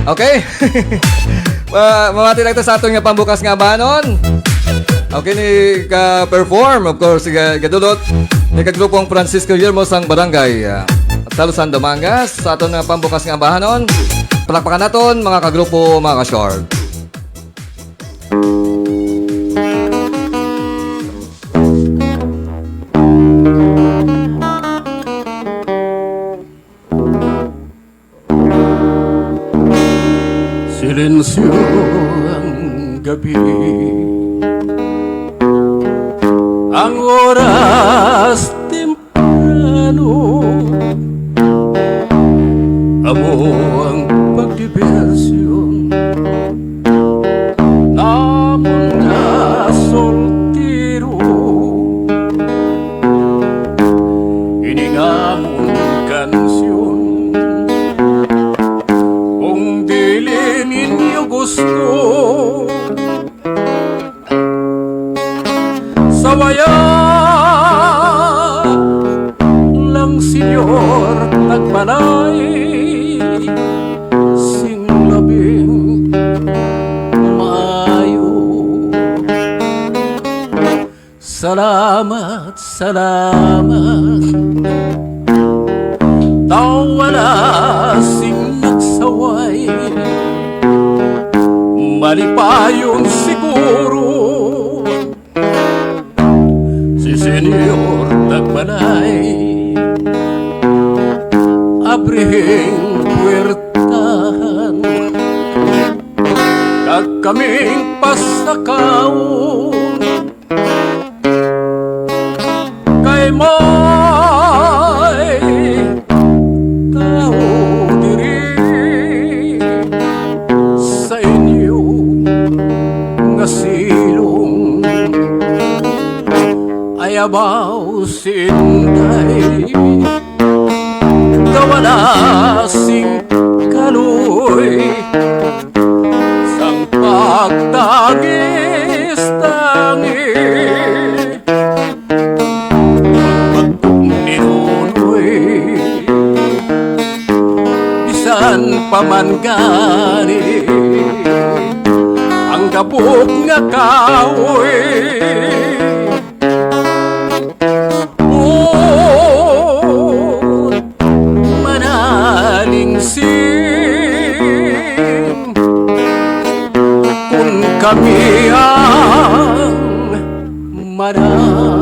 Okay? Mamati lang ito sa atong nga pambukas nga banon. Okay ni ka-perform, of course, gadulot ni kagrupong Francisco Yermo sang barangay Talusan Domangas sa atong nga pambukas nga bahanon. Palakpakan naton mga kagrupo, mga ka-short. Silensyo ang gabi, ang oras temprano, amo ang pagdibersyon, namon na soltero, iningamon kansyon, kung dili ninyo gusto, sawaya lang senyor nagbalay sing labing maayo. Salamat, salamat, tawala sing nagsaway, malipayon siguro si Senyor Tagbalay, abrihing puwertahan, kag kaming pasakaon, kay may tao diri sa inyo nga silong, ayabaw sinday, kawala sing kaloy, sang pagtagis tangi, pagpagkong ninunoy, bisan paman gani, ang gabok nga kaoy, kami ang mananaling.